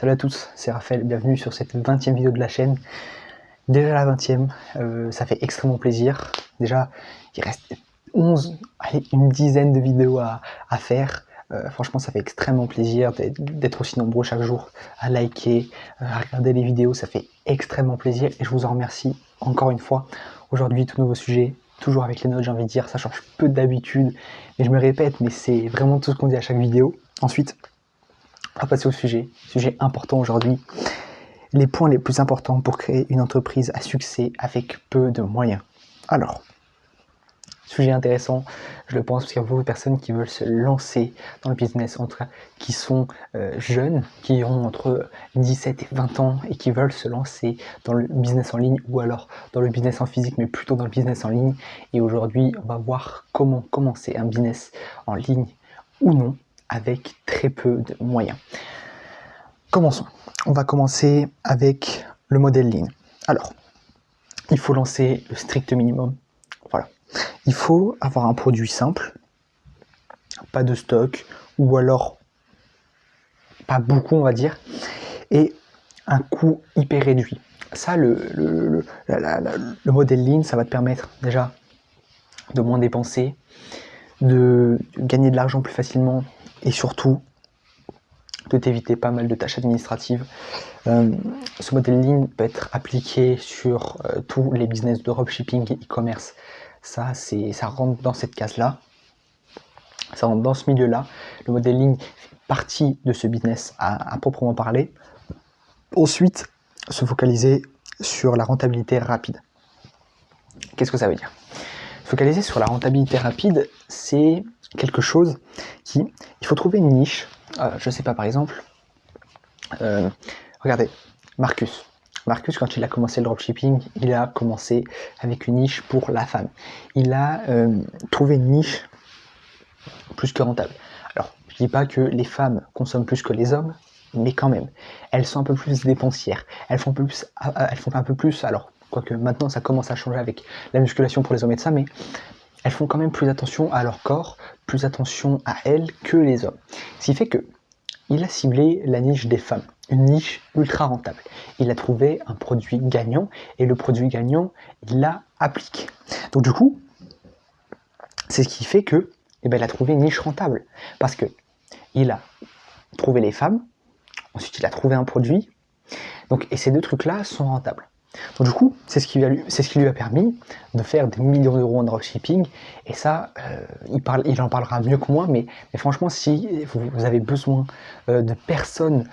Salut à tous, c'est Raphaël, bienvenue sur cette 20e vidéo de la chaîne. Déjà la 20e, ça fait extrêmement plaisir. Déjà, il reste 11, allez, une dizaine de vidéos à faire. Franchement, ça fait extrêmement plaisir d'être aussi nombreux chaque jour à liker, à regarder les vidéos. Ça fait extrêmement plaisir et je vous en remercie encore une fois. Aujourd'hui, tout nouveau sujet, toujours avec les notes, j'ai envie de dire. Ça change peu d'habitude, mais je me répète, mais c'est vraiment tout ce qu'on dit à chaque vidéo. Ensuite, on va passer au sujet important aujourd'hui. Les points les plus importants pour créer une entreprise à succès avec peu de moyens. Alors, sujet intéressant, je le pense, parce qu'il y a beaucoup de personnes qui veulent se lancer dans le business, en tout cas qui sont jeunes, qui ont entre 17 et 20 ans et qui veulent se lancer dans le business en ligne ou alors dans le business en physique, mais plutôt dans le business en ligne. Et aujourd'hui, on va voir comment commencer un business en ligne ou non avec très peu de moyens. Commençons. On va commencer avec le modèle ligne. Alors, il faut lancer le strict minimum. Voilà. Il faut avoir un produit simple, pas de stock, ou alors pas beaucoup, on va dire, et un coût hyper réduit. Ça, le modèle ligne, ça va te permettre déjà de moins dépenser, de gagner de l'argent plus facilement, et surtout de t'éviter pas mal de tâches administratives. Ce modèle ligne peut être appliqué sur tous les business de dropshipping et e-commerce. Ça rentre dans cette case-là. Ça rentre dans ce milieu-là. Le modèle ligne fait partie de ce business à proprement parler. Ensuite, se focaliser sur la rentabilité rapide. Qu'est-ce que ça veut dire ? Focaliser sur la rentabilité rapide, c'est quelque chose il faut trouver une niche. Je sais pas, par exemple, regardez, Marcus, quand il a commencé le dropshipping, il a commencé avec une niche pour la femme. Il a trouvé une niche plus que rentable. Alors, je dis pas que les femmes consomment plus que les hommes, mais quand même, elles sont un peu plus dépensières. Elles font un peu plus, alors, quoique maintenant ça commence à changer avec la musculation pour les hommes et de ça, mais elles font quand même plus attention à leur corps, plus attention à elles que les hommes. Ce qui fait que il a ciblé la niche des femmes, une niche ultra rentable. Il a trouvé un produit gagnant et le produit gagnant, il l'a appliqué. Donc du coup, c'est ce qui fait que, il a trouvé une niche rentable parce que il a trouvé les femmes, ensuite il a trouvé un produit. Donc, et ces deux trucs-là sont rentables. Donc du coup, c'est ce qui lui a permis de faire des millions d'euros en dropshipping. Et ça, il en parlera mieux que moi, mais franchement, si vous avez besoin de personnes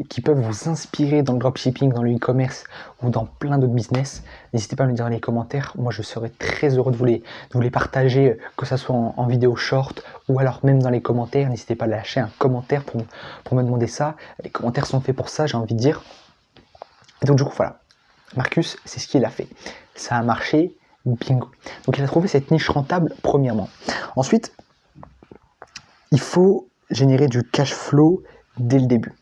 qui peuvent vous inspirer dans le dropshipping, dans le e-commerce ou dans plein d'autres business, n'hésitez pas à me le dire dans les commentaires. Moi, je serais très heureux de vous les partager, que ce soit en vidéo short ou alors même dans les commentaires. N'hésitez pas à lâcher un commentaire pour me demander ça. Les commentaires sont faits pour ça, j'ai envie de dire. Et donc du coup, voilà. Marcus, c'est ce qu'il a fait. Ça a marché, bingo. Donc il a trouvé cette niche rentable, premièrement. Ensuite, il faut générer du cash flow dès le début.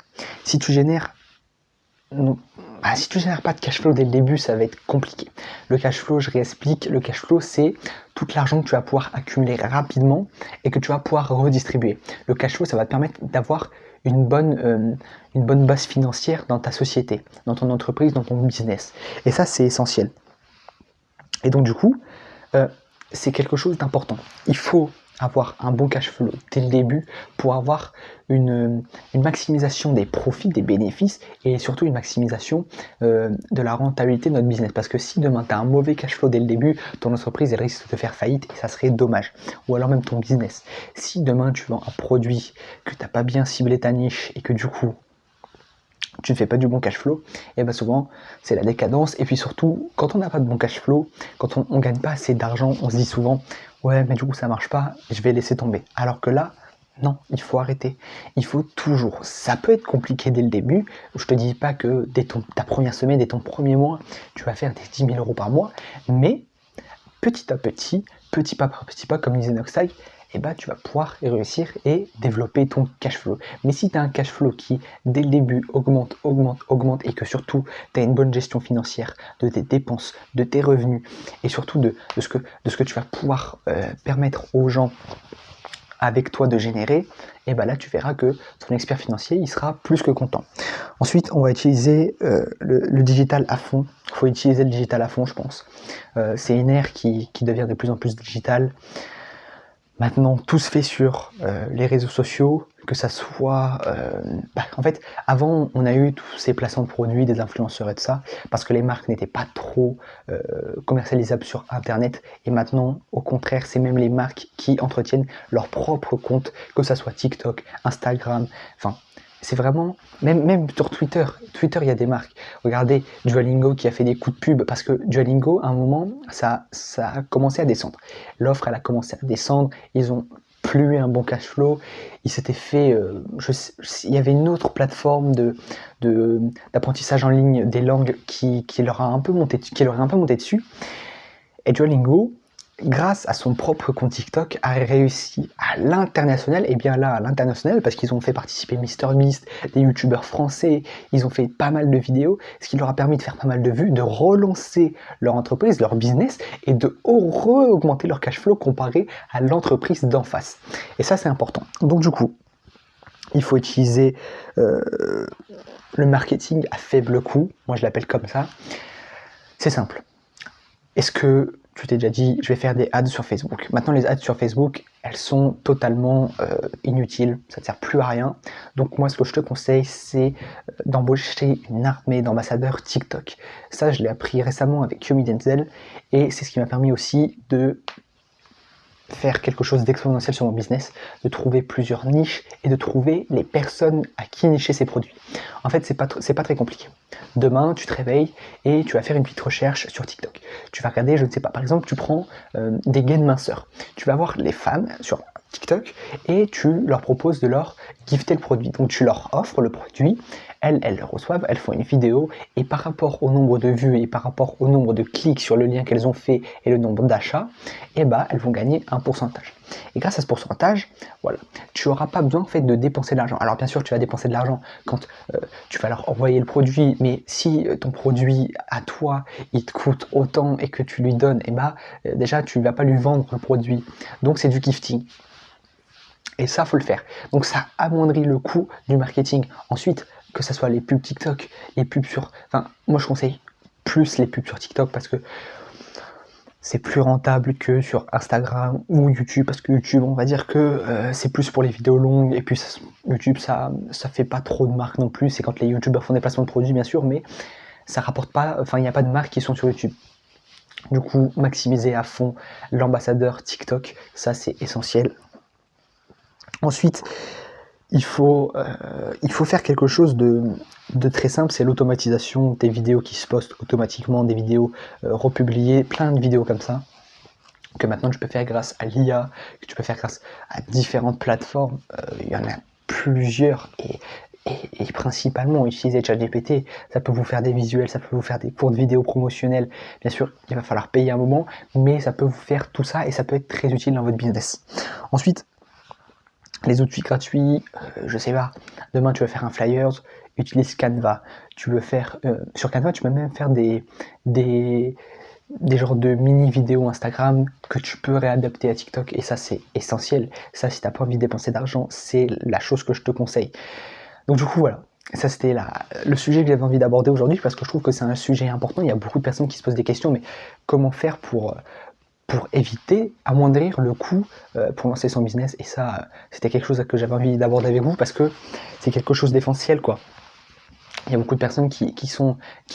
Si tu génères pas de cash flow dès le début, ça va être compliqué. Le cash flow, je réexplique, le cash flow, c'est tout l'argent que tu vas pouvoir accumuler rapidement et que tu vas pouvoir redistribuer. Le cash flow, ça va te permettre d'avoir une bonne base financière dans ta société, dans ton entreprise, dans ton business. Et ça, c'est essentiel. Et donc, du coup, c'est quelque chose d'important. Il faut avoir un bon cash flow dès le début pour avoir une maximisation des profits, des bénéfices et surtout une maximisation de la rentabilité de notre business. Parce que si demain tu as un mauvais cash flow dès le début, ton entreprise elle risque de faire faillite et ça serait dommage. Ou alors même ton business. Si demain tu vends un produit que tu n'as pas bien ciblé ta niche et que du coup tu ne fais pas du bon cash flow, et bien souvent c'est la décadence. Et puis surtout, quand on n'a pas de bon cash flow, quand on ne gagne pas assez d'argent, on se dit souvent ouais mais du coup ça marche pas, je vais laisser tomber. Alors que là, non, il faut arrêter. Il faut toujours. Ça peut être compliqué dès le début. Je te dis pas que dès ta première semaine, dès ton premier mois, tu vas faire des 10 000 euros par mois, mais petit à petit, petit pas par petit pas, comme disait Noxtag, tu vas pouvoir réussir et développer ton cash flow. Mais si tu as un cash flow qui, dès le début, augmente, et que surtout, tu as une bonne gestion financière de tes dépenses, de tes revenus, et surtout de ce que tu vas pouvoir permettre aux gens avec toi de générer, et ben là tu verras que ton expert financier il sera plus que content. Ensuite on va utiliser le digital à fond. Il faut utiliser le digital à fond, je pense. C'est une ère qui devient de plus en plus digitale. Maintenant, tout se fait sur les réseaux sociaux, que ça soit... en fait, avant, on a eu tous ces placements de produits, des influenceurs et tout ça, parce que les marques n'étaient pas trop commercialisables sur Internet. Et maintenant, au contraire, c'est même les marques qui entretiennent leur propre compte, que ça soit TikTok, Instagram, enfin... C'est vraiment, même sur Twitter, il y a des marques. Regardez Duolingo qui a fait des coups de pub parce que Duolingo, à un moment, ça a commencé à descendre. L'offre, elle a commencé à descendre. Ils ont plus eu un bon cash flow. Ils s'étaient fait, il y avait une autre plateforme d'apprentissage en ligne des langues qui leur a un peu monté dessus. Et Duolingo, grâce à son propre compte TikTok, a réussi à l'international, et bien là à l'international, parce qu'ils ont fait participer MrBeast, des youtubeurs français, ils ont fait pas mal de vidéos, ce qui leur a permis de faire pas mal de vues, de relancer leur entreprise, leur business, et de augmenter leur cash flow comparé à l'entreprise d'en face. Et ça c'est important. Donc du coup, il faut utiliser le marketing à faible coût, moi je l'appelle comme ça. C'est simple. Est-ce que tu t'es déjà dit, je vais faire des ads sur Facebook. Maintenant, les ads sur Facebook, elles sont totalement inutiles, ça ne sert plus à rien. Donc moi, ce que je te conseille, c'est d'embaucher une armée d'ambassadeurs TikTok. Ça, je l'ai appris récemment avec Yomi Denzel, et c'est ce qui m'a permis aussi de faire quelque chose d'exponentiel sur mon business, de trouver plusieurs niches et de trouver les personnes à qui nicher ces produits. En fait, c'est pas très compliqué. Demain, tu te réveilles et tu vas faire une petite recherche sur TikTok. Tu vas regarder, je ne sais pas, par exemple, tu prends des gains de minceur. Tu vas voir les femmes sur TikTok et tu leur proposes de leur gifter le produit. Donc tu leur offres le produit, elles le reçoivent, elles font une vidéo et par rapport au nombre de vues et par rapport au nombre de clics sur le lien qu'elles ont fait et le nombre d'achats, elles vont gagner un pourcentage. Et grâce à ce pourcentage, voilà, tu n'auras pas besoin en fait de dépenser de l'argent. Alors bien sûr, tu vas dépenser de l'argent quand tu vas leur envoyer le produit, mais si ton produit à toi, il te coûte autant et que tu lui donnes, déjà tu ne vas pas lui vendre le produit. Donc c'est du gifting. Et ça, faut le faire. Donc ça amoindrit le coût du marketing. Ensuite, que ce soit les pubs TikTok, les pubs sur... Enfin, moi je conseille plus les pubs sur TikTok parce que c'est plus rentable que sur Instagram ou YouTube, parce que YouTube, on va dire que c'est plus pour les vidéos longues, et puis YouTube, ça fait pas trop de marques non plus. C'est quand les YouTubeurs font des placements de produits, bien sûr, mais ça rapporte pas... Enfin, il n'y a pas de marques qui sont sur YouTube. Du coup, maximiser à fond l'ambassadeur TikTok, ça c'est essentiel. Ensuite, il faut faire quelque chose de très simple, c'est l'automatisation des vidéos qui se postent automatiquement, des vidéos republiées, plein de vidéos comme ça, que maintenant tu peux faire grâce à l'IA, que tu peux faire grâce à différentes plateformes. Il y en a plusieurs, et principalement utiliser ChatGPT, ça peut vous faire des visuels, ça peut vous faire des courtes vidéos promotionnelles. Bien sûr, il va falloir payer un moment, mais ça peut vous faire tout ça et ça peut être très utile dans votre business. Ensuite, les outils gratuits, je sais pas, demain tu veux faire un flyers, utilise Canva. Tu veux faire, sur Canva, tu peux même faire des genres de mini vidéos Instagram que tu peux réadapter à TikTok, et ça c'est essentiel. Ça, si t'as pas envie de dépenser d'argent, c'est la chose que je te conseille. Donc du coup voilà, ça c'était le sujet que j'avais envie d'aborder aujourd'hui, parce que je trouve que c'est un sujet important. Il y a beaucoup de personnes qui se posent des questions, mais comment faire pour éviter, amoindrir le coût pour lancer son business. Et ça, c'était quelque chose que j'avais envie d'aborder avec vous, parce que c'est quelque chose d'essentiel, quoi. Il y a beaucoup de personnes qui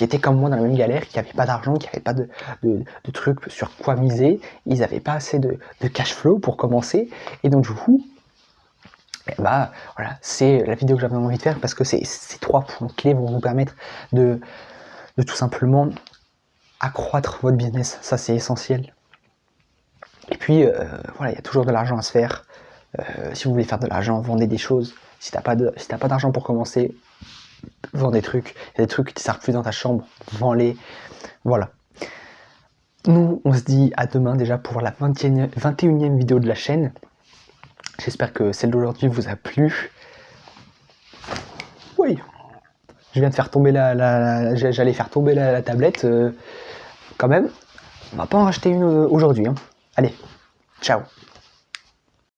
étaient comme moi dans la même galère, qui n'avaient pas d'argent, qui n'avaient pas de trucs sur quoi miser, ils n'avaient pas assez de cash flow pour commencer, et donc du coup, voilà, c'est la vidéo que j'avais envie de faire, parce que ces 3 points clés vont vous permettre de tout simplement accroître votre business. Ça, c'est essentiel. Et puis, voilà, il y a toujours de l'argent à se faire. Si vous voulez faire de l'argent, vendez des choses. Si t'as pas d'argent pour commencer, vends des trucs. Il y a des trucs qui ne servent plus dans ta chambre, vends-les. Voilà. Nous, on se dit à demain déjà pour la 21e vidéo de la chaîne. J'espère que celle d'aujourd'hui vous a plu. Oui, je viens de faire tomber j'allais faire tomber la tablette. Quand même, on va pas en racheter une aujourd'hui. Hein. Allez, ciao.